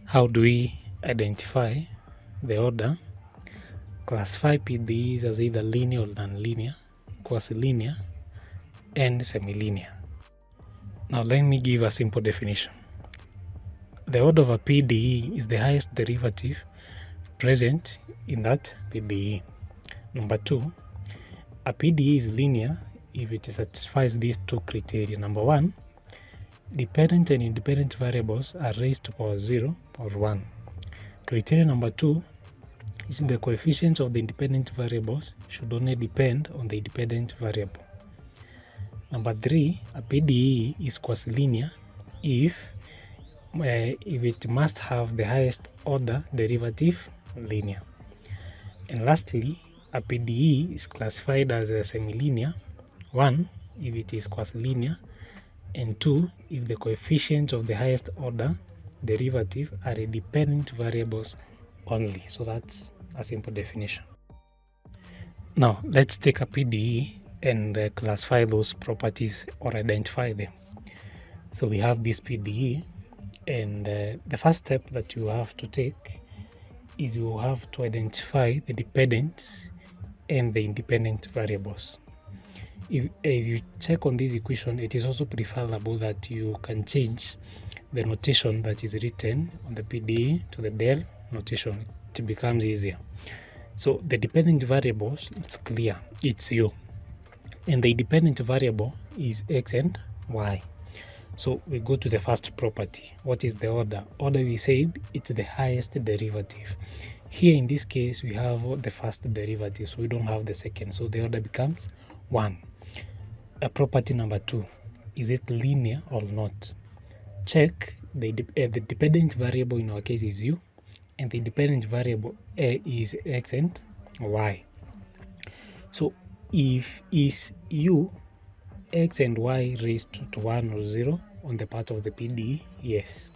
How do we identify the order? Classify P.D.Es as either linear or non-linear, quasi-linear, and semi-linear. Now let me give a simple definition. The order of a P.D.E is the highest derivative present in that P.D.E. Number 2, a P.D.E is linear if it satisfies these two criteria. Number 1, dependent and independent variables are raised to power 0 or 1. Criteria number 2 is the coefficients of the independent variables should only depend on the independent variable. Number 3, a P.D.E is quasi-linear if it must have the highest order derivative linear. And lastly, a P.D.E is classified as a semi-linear, 1 if it is quasi-linear, and 2 if the coefficients of the highest order derivative are independent variables only. So that's a simple definition. Now let's take a P.D.E and classify those properties or identify them. So we have this P.D.E, and the first step that you have to take is you have to identify the dependent and the independent variables. If you check on this equation, it is also preferable that you can change the notation that is written on the P.D.E to the del notation. It becomes easier. So the dependent variables, it's clear, it's u, and the independent variable is x and y. So we go to the first property. What is the order? Order, we said it's the highest derivative. Here in this case we have the first derivative, so we don't have the second, so the order becomes 1. Property number 2, is it linear or not? Check the dependent variable in our case is u, and the independent variable is x and y. So if is u x and y raised to 1 or 0 on the part of the P.D.E, yes.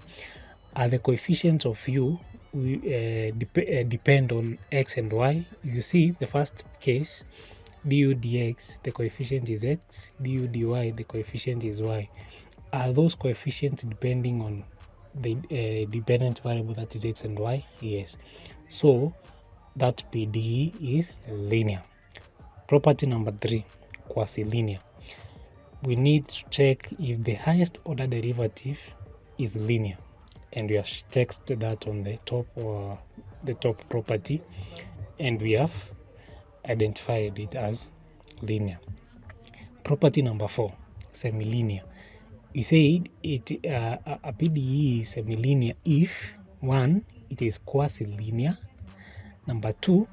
Are the coefficients of u depend on x and y? You see the first case, du dx, the coefficient is x, du dy, the coefficient is y. Are those coefficients depending on the dependent variable that is x and y? Yes. So that P.D.E is linear. Property number 3, quasi-linear. We need to check if the highest order derivative is linear, and we have checked that on the top property, and we have identified it as linear. Property number 4, semi-linear. We said a P.D.E is semi-linear if 1, it is quasi-linear. Number 2,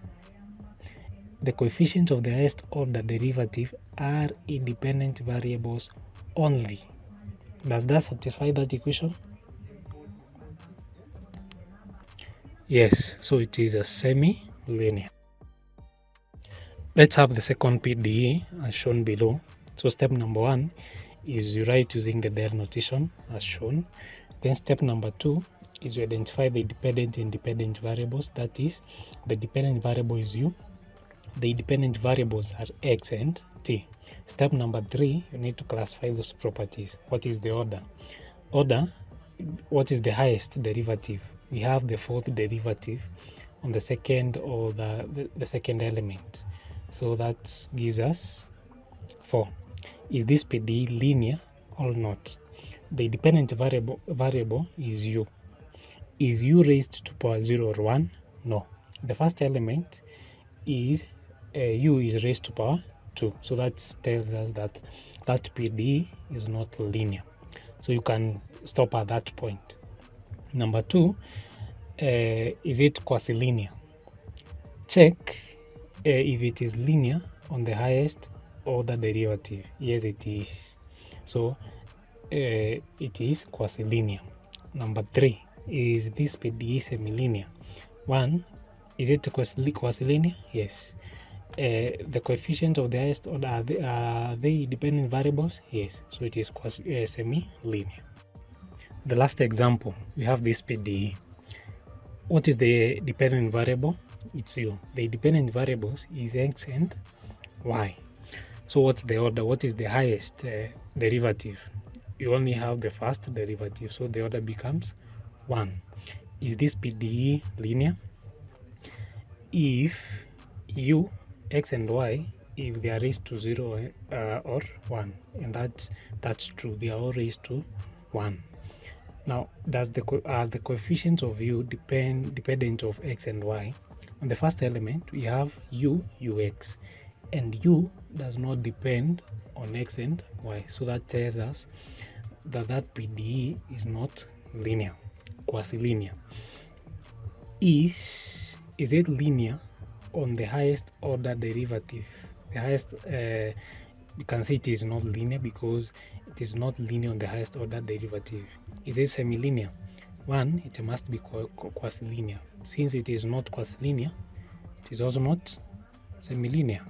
the coefficients of the highest order derivative are independent variables only. Does that satisfy that equation? Yes, so it is a semi-linear. Let's have the second P.D.E as shown below. So step number 1 is you write using the del notation as shown. Then step number 2 is you identify the dependent and independent variables. That is, the dependent variable is u, the independent variables are x and t. Step number 3, you need to classify those properties. What is the order? Order, what is the highest derivative? We have the fourth derivative on the second or the second element. So that gives us 4. Is this P.D.E linear or not? The dependent variable is u. Is u raised to power 0 or 1? No. The first element is u is raised to power 2. So that tells us that that P.D.E is not linear. So you can stop at that point. Number 2, is it quasi-linear? Check if it is linear on the highest order derivative. Yes, it is. So it is quasi-linear. Number 3, is this P.D.E semi-linear? 1, is it quasi-linear? Yes. The coefficient of the highest order, are they dependent variables? Yes. So it is semi-linear. The last example, we have this P.D.E. What is the dependent variable? It's u. The dependent variables is x and y. So what's the order? What is the highest derivative? You only have the first derivative, so the order becomes 1. is this PDE linear? If u, x and y, if they are raised to 0 or 1, and that's true, they are all raised to 1. Now, does the coefficients of u dependent of x and y? On the first element, we have u, ux, and u does not depend on x and y. So that tells us that that PDE is not linear, quasi-linear. Is it linear on the highest order derivative? The highest, you can say it is not linear because it is not linear on the highest order derivative. Is it semi-linear? One, it must be quasi-linear. Since it is not quasi-linear, it is also not semi-linear.